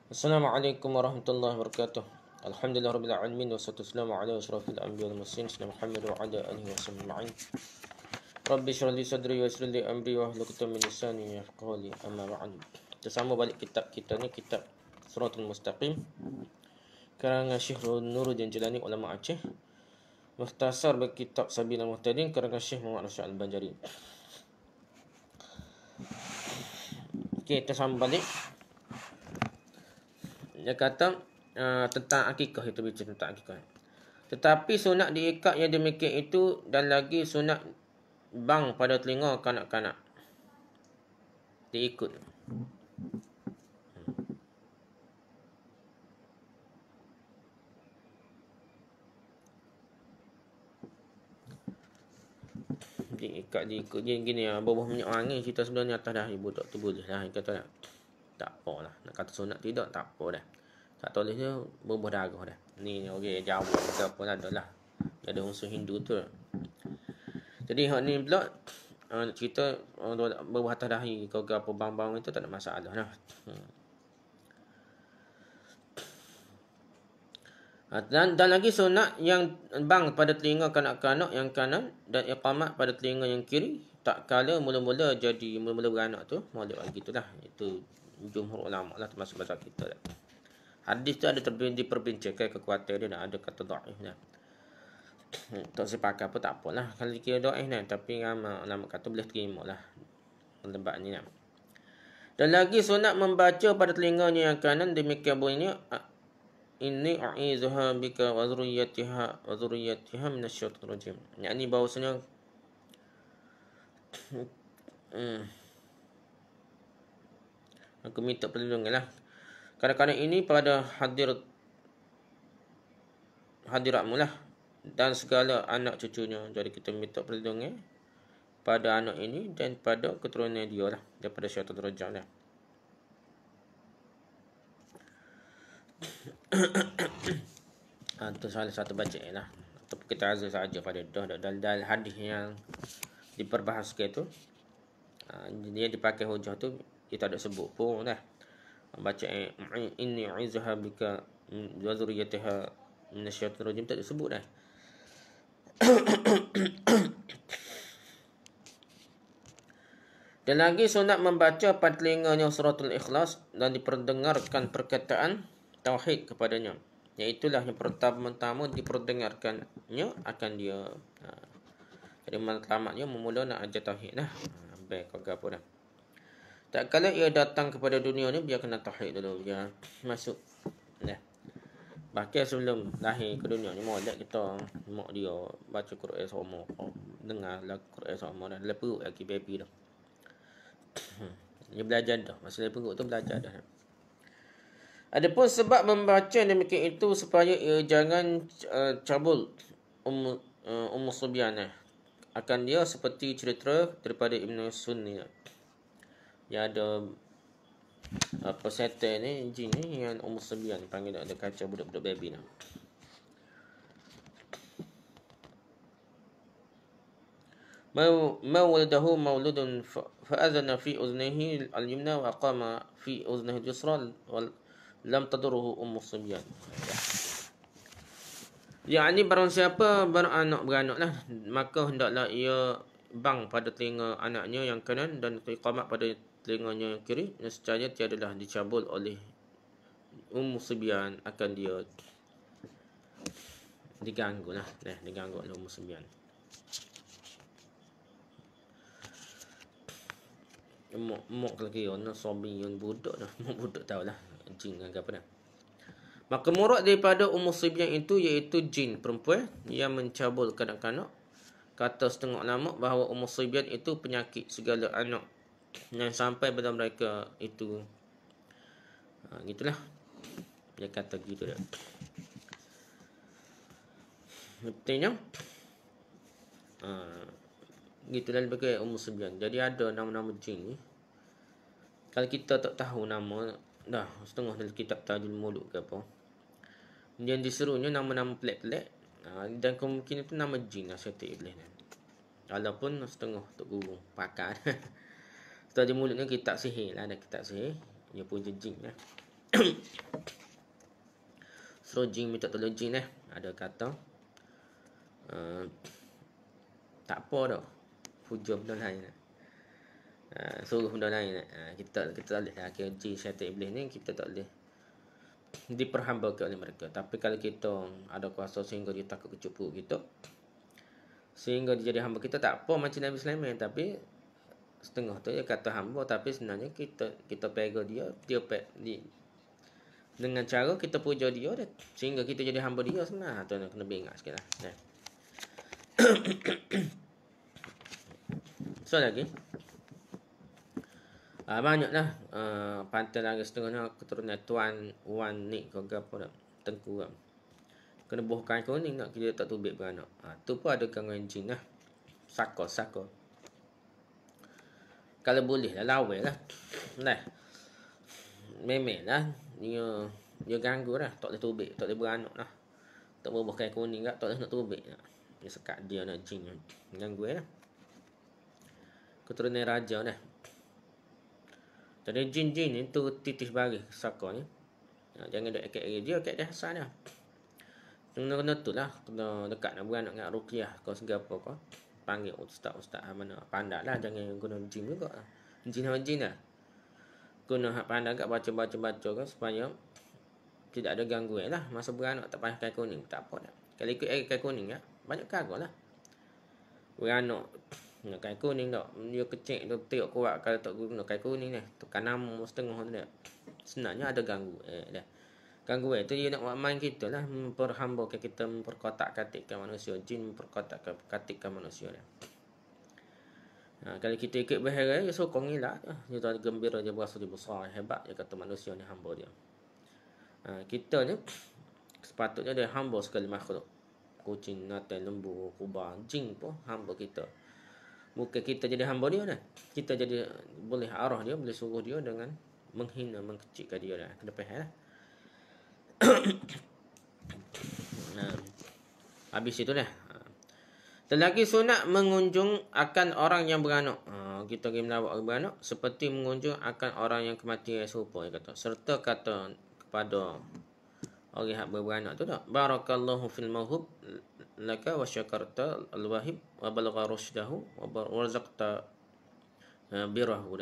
Assalamualaikum warahmatullahi wabarakatuh. Alhamdulillah rabbil alamin wassalatu wassalamu ala asyrafil anbiya'i wal mursalin sayyidina Muhammad wa ala alihi wasallam ajma'in. Rabbi shrah li sadri wa yassir li amri wa hlul 'uqdatam min lisani yafqahu qawli. Amma ba'd. Kita sambung balik kitab kita ni, kitab Siratul Mustaqim karangan Syekh Nuruddin Jalani, ulama Aceh. Mukhtasar bagi kitab Sabilul Muhtadin karangan Syekh Muhammad Rasyid Al-Banjari. Okey, kita sambung balik. Dia kata tentang akikah, itu bicara tentang akikah. Tetapi sunat diikat yang demikian itu dan lagi sunat bang pada telinga kanak-kanak diikut. Diikut dia gini ya, bawah minyak wangi kita sebenarnya atas dah ibu tak tu boleh lah, kata tak apalah, nak kata sunat tidak tak apa dah. Tak tulis dia berbuah darah dah. Ni orang Jawa ke apa lah adalah. Ada unsur Hindu tu. Jadi hak ni pula cerita berbuah atas dahi kau ke apa bang-bang itu tak ada masalah dah. Dan lagi sunat yang bang pada telinga kanak-kanak yang kanan dan iqamat pada telinga yang kiri tak kala mula-mula beranak tu, molek gitulah. Itu jumhur ulama lah, termasuk mazhab kita dah. Hadis tu ada diperbincangkan kekuatan dia, dah ada kata dhaif dah. Tak sepakat apa tak apalah kalau kira dhaif dah, tapi ulama kata boleh terima lah pendapat ni dah. Dan lagi sunat membaca pada telinganya yang kanan demikian bunyinya, inni u'izuha bika wa dzurriyyatiha minasyaitonir rajim. Yakni bahawasanya aku minta perlindungan lah kadang-kadang ini pada hadiratmu lah dan segala anak cucunya. Jadi kita minta perlindungan pada anak ini dan pada keturunan dia lah daripada syaitan rajim lah. Itu salah satu bacaan lah. Tapi kita azal saja pada dalil hadis yang diperbahaskan tu. Dia dipakai hujah tu, dia tak ada sebut pun dah. Bacaan inni u'izuha bika wa dzurriyyatiha minasyaitonir rajim tak disebut dah. Dan lagi sunat membaca pada telinganya suratul Ikhlas dan diperdengarkan perkataan tauhid kepadanya. Iaitulah yang pertama-tama diperdengarkannya akan dia. Jadi matlamatnya memula nak ajar tauhid lah. Baik kau apa dah. Tak kala ia datang kepada dunia ni, biar kena tauhid dulu, biar masuk dah. Bahkan sebelum lahir ke dunia ni, molek kita mak dia baca Quran sama, dengar lagu Quran sama dah, dalam perut lagi baby dah. Dia belajar dah, masa dalam perut tu belajar dah. Adapun sebab membaca demikian itu supaya ia jangan cabul Ummu Subyanah akan dia seperti cerita daripada Ibn Sunni. Yang ada apa setan ni, jin ni yang Ummu Subyan panggil, ada kaca budak-budak baby ni. Mawladahu mauludun fa'adhana fi uznihi al-yumna wa qama fi uznihi al-yusra lam tadurruhu Ummu Subyan. Yang ni barang siapa beranak lah, maka hendaklah ia bang pada telinga anaknya yang kanan dan iqamat pada telinganya yang kiri, nescaya tiadalah dicabul oleh Ummu Subyan, akan dia diganggu lah, diganggu oleh Ummu Subyan. Mak lagi orang suami yang budak dah, budak tahulah jin ke apa dah. Maka murad daripada Ummu Subyan itu iaitu jin perempuan yang mencabul kanak-kanak. Kata setengah ulama bahawa Ummu Subyan itu penyakit segala anak yang sampai pada mereka itu. Gitulah. Dia kata gitu dah. Artinya gitulah lebih ke Ummu Subyan. Jadi ada nama-nama jin ni. Kalau kita tak tahu nama dah, setengah dalam kitab Tajul Muluk ke apa, dia disuruhnya nama-nama pelik-pelik, dan kemungkinan itu nama jin lah, syaitan iblis ni. Walaupun setengah tok guru pakar. Tajul Muluk ni kitab sihir lah, ada kitab sihir, dia pun jin lah. Suruh jin minta tolong jin ada kata tak apa dah. Puja benda lain. Suruh benda lain. Kita tak boleh lah. Jin syaitan iblis ni kita tak boleh diperhambakan oleh mereka. Tapi kalau kita ada kuasa sehingga dia takut kecupu kita, sehingga dia jadi hamba kita, tak apa macam Nabi Sulaiman. Tapi setengah tu dia kata hamba, tapi sebenarnya kita pegang dia dengan cara kita puja dia sehingga kita jadi hamba dia sebenarnya. Tu nak kena ingat sikit lah. So lagi banyaklah pantai lagi setengahnya keturunan tuan wan ni kau apa dah tengku kan kena buah kain kuning nak kita tak tubik beranak. Tu pun ada gangguan jin lah. Saka kalau boleh lah lawai lah memang lah dia ganggu lah, tak boleh tubik, tak boleh beranak lah, tak boleh buah kain kuning tak boleh nak tubik lah. Dia sekat dia nak jin ganggu lah. Keturunan raja dah. Jadi jin-jin ni tu titis bagi saka ni. Jangan duk akak dia Hasan dah. Kena tu lah, kena dekat nak beranak dengan ruqyah kau segapa kau. Panggil ustaz mana pandai lah, jangan guna jin juga. Jin lah. Guna hak pandai kat baca kan supaya tidak ada gangguan lah masa beranak. Tak payah kain kuning tak apa dah. Kalau ikut kain kuning ya, banyak kagak lah. Beranak nak kain kuning tak, dia kecil tu tiuk kuat. Kalau tak guna kain kuning ni tu kanam setengah tu dia sebenarnya ada dah gangguan tu dia nak buat main kita lah, memperhambakan kita, memperkotak-katikkan manusia. Jin memperkotak-katikkan manusia dah. Kalau kita ikut berhera dia sokong elak dia tak gembira, dia berasa dia besar hebat, dia kata manusia ni hamba dia. Kita ni sepatutnya dia hamba sekali makhluk. Kucing, natal, lembu, kubang, jin pun hamba kita. Bukan kita jadi hamba dia dah. Kita jadi boleh arah dia, boleh suruh dia dengan menghina, mengkecilkan dia dah. Kena faham lah. Habis itu dah. Lelaki sunat mengunjung akan orang yang beranak. Kita pergi melawat orang beranak seperti mengunjung akan orang yang kematian serupa, dia kata. Serta kata kepada orang yang beranak tu tak. Barakallahu fil mawhub laka wa syakarta al-wahib wa balagha rusydahu wa warzaqta birahu.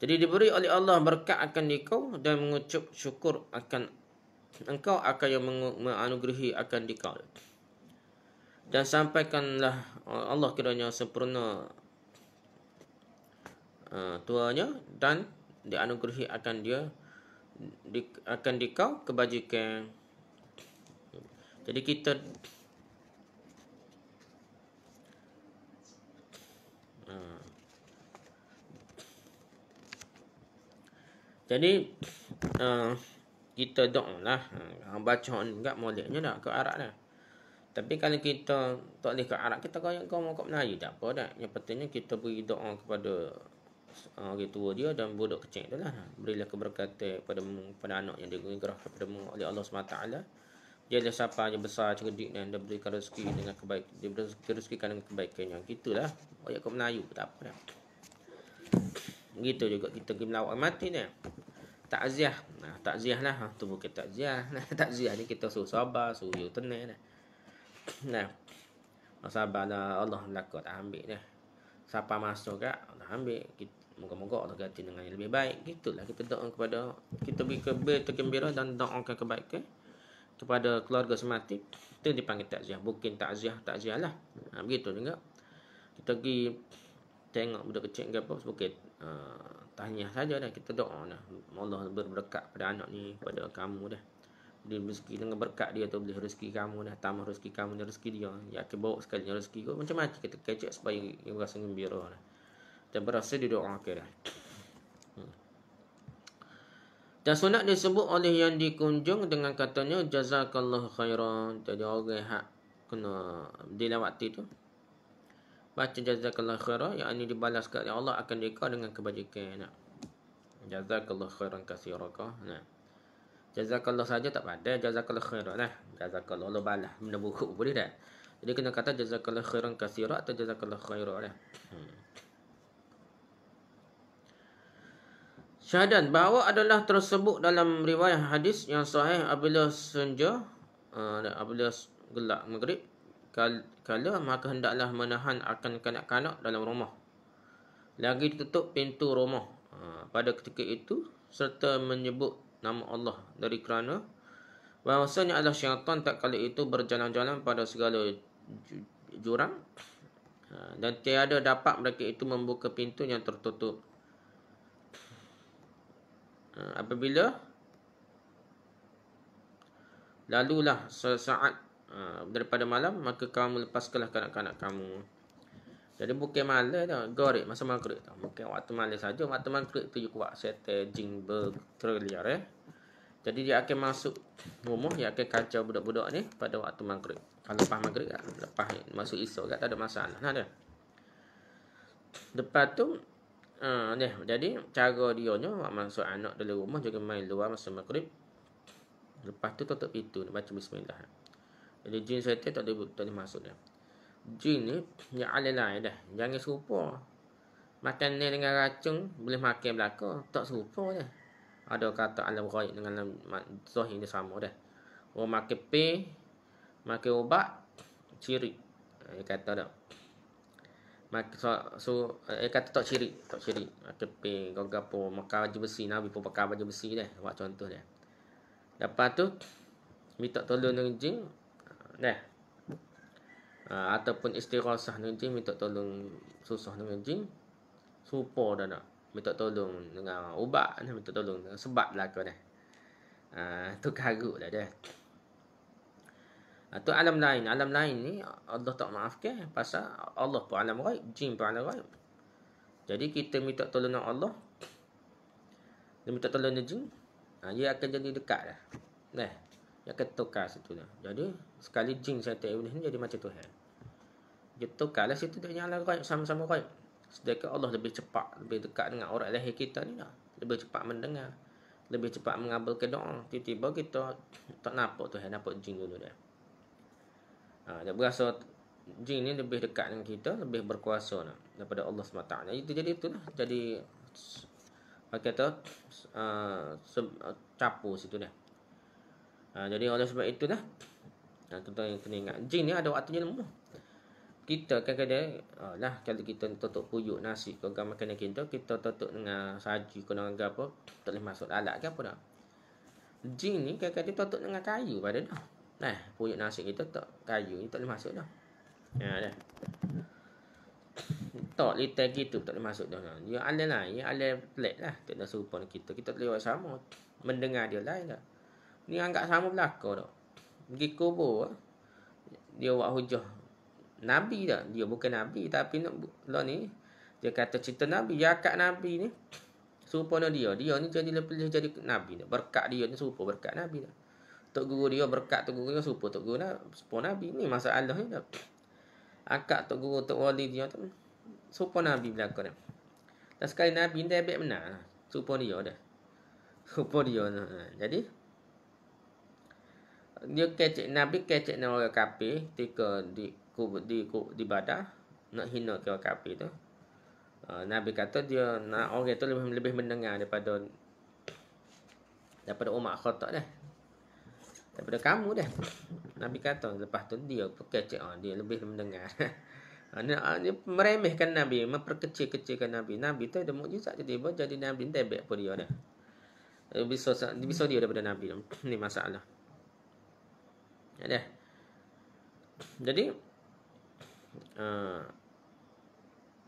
Jadi diberi oleh Allah berkat akan dikau dan mengucap syukur akan engkau akan yang menganugerahi akan dikau. Dan sampaikanlah Allah kiranya sempurna tuanya dan dianugerahi akan dia akan dikau kebajikan. Jadi kita kita doa lah. Baca enggak moleknya dah ke Arab dah. Tapi kalau kita tak boleh ke Arab, kita kau mau kat Melayu tak apa dah. Yang pentingnya kita beri doa kepada orang tua dia dan budak kecil tu lah. Berilah keberkatan pada anak yang digerah kepadamu oleh Allah SWT. Dia adalah siapa yang besar, cerdik dan dia berikan rezeki dengan kebaikan. Dia berikan rezeki dengan kebaikannya. Gitulah. Ayat kat Melayu tak apa dah. Gitu juga kita pergi melawat mati ni. Takziah. Takziah lah. Tu bukan takziah. Takziah ni kita suruh sabar, suruh tenang dah. Sabarlah, Allah lakuk tak ambil dah. Siapa masuk kat Allah ambil. Moga-moga Allah ganti dengan yang lebih baik. Gitulah kita doa kepada, kita beri bergembira dan doakan kebaikan kepada keluarga semati. Itu dipanggil takziah. Bukan takziah lah. Begitu juga. Kita pergi tengok budak kecil ke apa, bukan tahniah saja dah. Kita doa dah. Allah berberkat pada anak ni, pada kamu dah. Dia rezeki dengan berkat dia tu boleh rezeki kamu dah, tambah rezeki kamu dan rezeki dia. Ya akan bawa sekali rezeki kau macam-macam kita kecek supaya dia rasa gembira dah. Dan berasa didoakan dah. Dan sunat disebut oleh yang dikunjung dengan katanya jazakallahu khairan. Jadi orang hak kena dilawati tu baca jazakallahu khairan, yang ini dibalas oleh Allah akan dikau dengan kebajikan. Jazakallahu khairan katsiraka. Jazakallah saja tak pada, jazakallahu khairan lah. Jazakallah Allah balas benda buruk boleh tak? Jadi kena kata jazakallahu khairan katsira atau jazakallahu khairan lah. Syahadat bahawa adalah tersebut dalam riwayat hadis yang sahih apabila senja, apabila gelap maghrib kala, maka hendaklah menahan akan kanak-kanak dalam rumah. Lagi ditutup pintu rumah pada ketika itu serta menyebut nama Allah, dari kerana bahawasanya adalah syaitan tak kala itu berjalan-jalan pada segala jurang, dan tiada dapat mereka itu membuka pintu yang tertutup. Apabila lalulah sesaat daripada malam, maka kamu lepaskanlah kanak-kanak kamu. Jadi bukan malam dah, gorek masa maghrib tu. Bukan waktu malam saja, waktu maghrib tu juga buat setel jin berterliar Jadi dia akan masuk rumah, dia akan kacau budak-budak ni pada waktu maghrib. Kalau lepas maghrib kan, lepas masuk esok kan tak ada masalah. Nah dah. Lepas tu jadi cara dia nya masuk anak dalam rumah, jangan main luar masa maghrib. Lepas tu tutup pintu, baca bismillah. Jadi jin syaitan tak boleh masuk dah. Jin ni yang lain dah. Jangan serupa. Makan ni dengan racun boleh makan belaka, tak serupa dah. Ada kata alam ghaib dengan alam zahir ni sama dah. Orang makan pil, makan ubat, ciri. Dia kata tak. Kata tak ciri. Makan pil, gapo makan baju besi, Nabi pun pakai baju besi dah. Buat contoh dah. Lepas tu minta tolong dengan jin dah. Ataupun istighasah dengan jin, minta tolong susah dengan jin, serupa dah nak. Minta tolong dengan ubat, minta tolong dengan sebab belaka dah. Tu karut dah dah. Tu alam lain. Alam lain ni Allah tak maafkan, pasal Allah pun alam ghaib, jin pun alam ghaib. Jadi kita minta tolong dengan Allah, dia minta tolong dengan jin, dia akan jadi dekat dah. Dah. Dia akan tukar situ dah. Jadi sekali jin syaitan iblis ni jadi macam Tuhan. Dia tukarlah situ dia alam ghaib, sama-sama ghaib. Sedangkan Allah lebih cepat, lebih dekat dengan orang lahir kita ni dah. Lebih cepat mendengar, lebih cepat mengabulkan doa. Tiba-tiba kita tak nampak Tuhan, nampak jin dulu dah. Dia berasa jin ni lebih dekat dengan kita, lebih berkuasa nak daripada Allah SWT. Jadi itulah. Jadi kata capu situ dah. Jadi oleh sebab itu dah, kita kena ingat jin ni ada waktunya lemah. Kita kadang-kadang kalau kita tutup puyuk nasi ke makanan kita tutup dengan saji ke dengan apa, tak boleh masuk alat ke apa dah. Jin ni kadang-kadang tutup dengan kayu pada dah. Puyuk nasi kita tak kayu ni tak boleh masuk dah. Dah. Tak litai gitu tak boleh masuk dah. Dia alat lain, alat pelik lah. Tak ada serupa dengan kita. Kita lewat sama. Mendengar dia lain dah. Ni anggap sama belaka dah. Pergi kubur dia buat hujah Nabi dah. Dia bukan Nabi, tapi lah ni dia kata cerita Nabi, jakat Nabi ni serupa dengan dia ni jadi lebih jadi Nabi dah. Berkat dia ni serupa berkat Nabi dah. Tok guru dia berkat tok guru dia serupa tok guru Nabi ni masalah ni dah. Akak tok guru tok wali dia tu serupa Nabi belaka dah. Dan sekali Nabi ni debek benar serupa dia dah. Serupa dia dah. Jadi dia kecek Nabi, kecek dengan orang kafir ketika di badah nak hina ke orang kafir tu. Nabi kata dia nak orang tu lebih mendengar daripada umat Khattab dah. Daripada kamu dah. Nabi kata lepas tu dia kecek dia lebih mendengar. Dia meremehkan Nabi, memperkecil-kecilkan Nabi. Nabi tu ada mukjizat tiba-tiba jadi Nabi tebek apa dia dah. Bisa dia daripada Nabi. Ni masalah. Dah. Jadi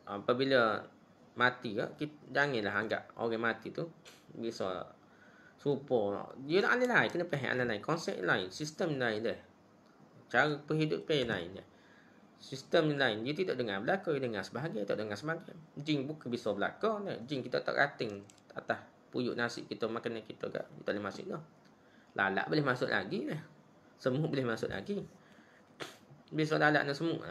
apabila mati janganlah anggap orang mati tu bisa serupa. Dia nak alih lain, kena faham alih lain, konsep lain, sistem lain dah. Cara berhidupan lain dah. Sistem lain, dia tidak dengar belaka, dia dengar sebahagian, tak dengar sebahagian. Jin bukan bisa belaka, jin kita tak rating atas puyuk nasi kita, makanan kita tak boleh masuk dah. Lalat boleh masuk lagi dah. Semut boleh masuk lagi. Bisa lalat dan semut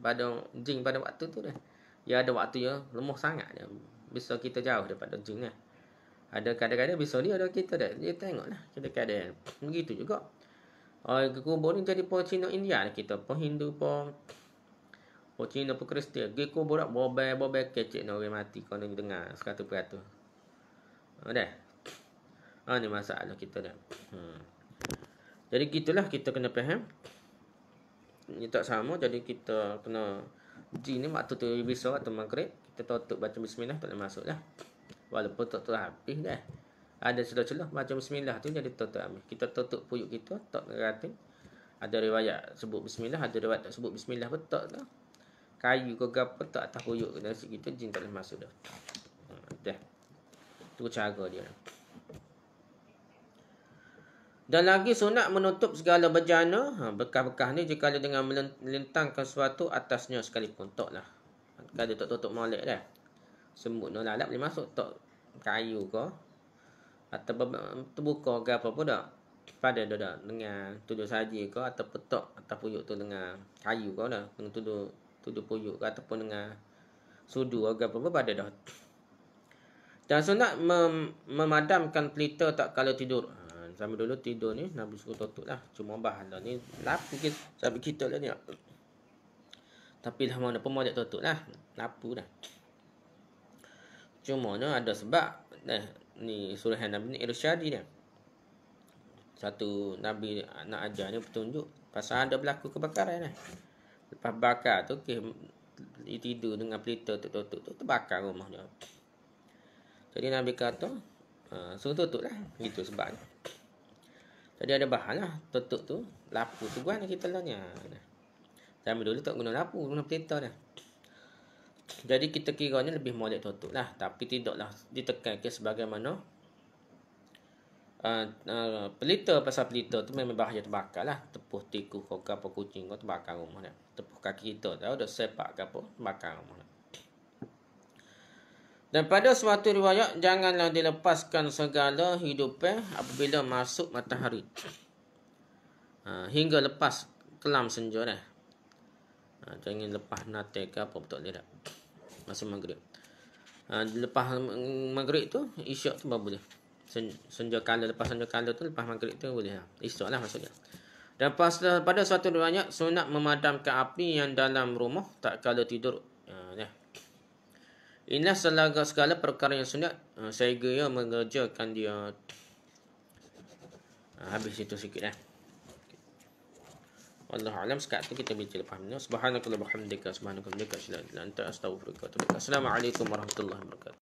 pada jin pada waktu tu dah. Dia ada waktu ya lemah sangat dia. Bisa kita jauh daripada jin dah. Ada kadang-kadang bisa dia ada kita dah. Dia tengoklah kadang-kadang. Begitu juga. Orang kubur ni jadi pun Cina India dah kita. Pun Hindu pun Cina pun Kristian. Pergi kubur dah bobel kecek orang mati kau ni dengar 100%. Dah. Ni masalah kita dah. Jadi gitulah kita kena faham. Ini tak sama, jadi kita kena ni waktu tu besar atau maghrib kita tutup baca bismillah tak boleh masuk lah. Walaupun tutup habis dah. Ada celah-celah baca bismillah tu jadi tutup habis. Kita tutup puyuk kita tak ngeratin. Ada riwayat sebut bismillah, ada riwayat tak sebut bismillah pun tak dah. Kayu ke gapo tak atas puyuk dari situ jin tak boleh masuk dah. Dah. Tu cara dia. Dan lagi sunat menutup segala bejana, bekas-bekas ni jika ada dengan melintangkan sesuatu atasnya sekalipun. Tak lah. Kalau tak tutup molek dah. Semut no lalap boleh masuk. Tak kayu ke. Atau terbuka ke apa pun tak. Pada dah dah. Dengan tuduh saji ke. Atau petok atau puyuk tu dengan kayu ke dah. Dengan tuduh puyuk ke. Ataupun dengan sudu ke apa pun pada dah. Dan sunat memadamkan pelita tak kala tidur. Sama dulu tidur ni Nabi suruh tutup lah. Cuma bahala ni lapu kita. Sampai kita lah ni. Tapi lah mana pun boleh tutup lah. Lapu dah. Cuma ni ada sebab. Ni surahan Nabi ni irsyadi dah. Satu Nabi nak ajar ni petunjuk. Pasal ada berlaku kebakaran dah. Lepas bakar tu tidur dengan pelita tutup tu terbakar rumah dia. Jadi Nabi kata suruh tutup lah. Itu sebabnya. Jadi ada bahan lah. Tutup tu. Lapu tu guna kita lah ni. Zaman dulu tak guna lapu. Guna pelita dah. Jadi kita kiranya lebih molek tutup lah. Tapi tidaklah ditekankan sebagaimana. Pelita pasal pelita tu memang bahaya terbakar lah. Tepuh tikus ke apa kucing ke terbakar rumah dah. Tepuh kaki kita dah. Dah sepak ke apa. Terbakar rumah dah. Dan pada suatu riwayat, janganlah dilepaskan segala hidupnya apabila masuk matahari. Hingga lepas kelam senja dah. Jangan lepas nate ke apa betul dia dah. Masa maghrib. Lepas maghrib tu, isyak tu baru boleh. Senja kala, lepas senja kala tu, lepas maghrib tu boleh lah. Isyak lah maksudnya. Dan pada suatu riwayat, sunat memadamkan api yang dalam rumah tak kala tidur. Inilah segala perkara yang sunat sehingga ia mengerjakan dia. Habis itu sikit dah. Wallahu a'lam. Sekarang tu kita bincang lepas ni. Subhanakallah bihamdika subhanakallahika asyhadu an la ilaha illa anta astaghfiruka wa atubu ilaik. Assalamualaikum warahmatullahi wabarakatuh.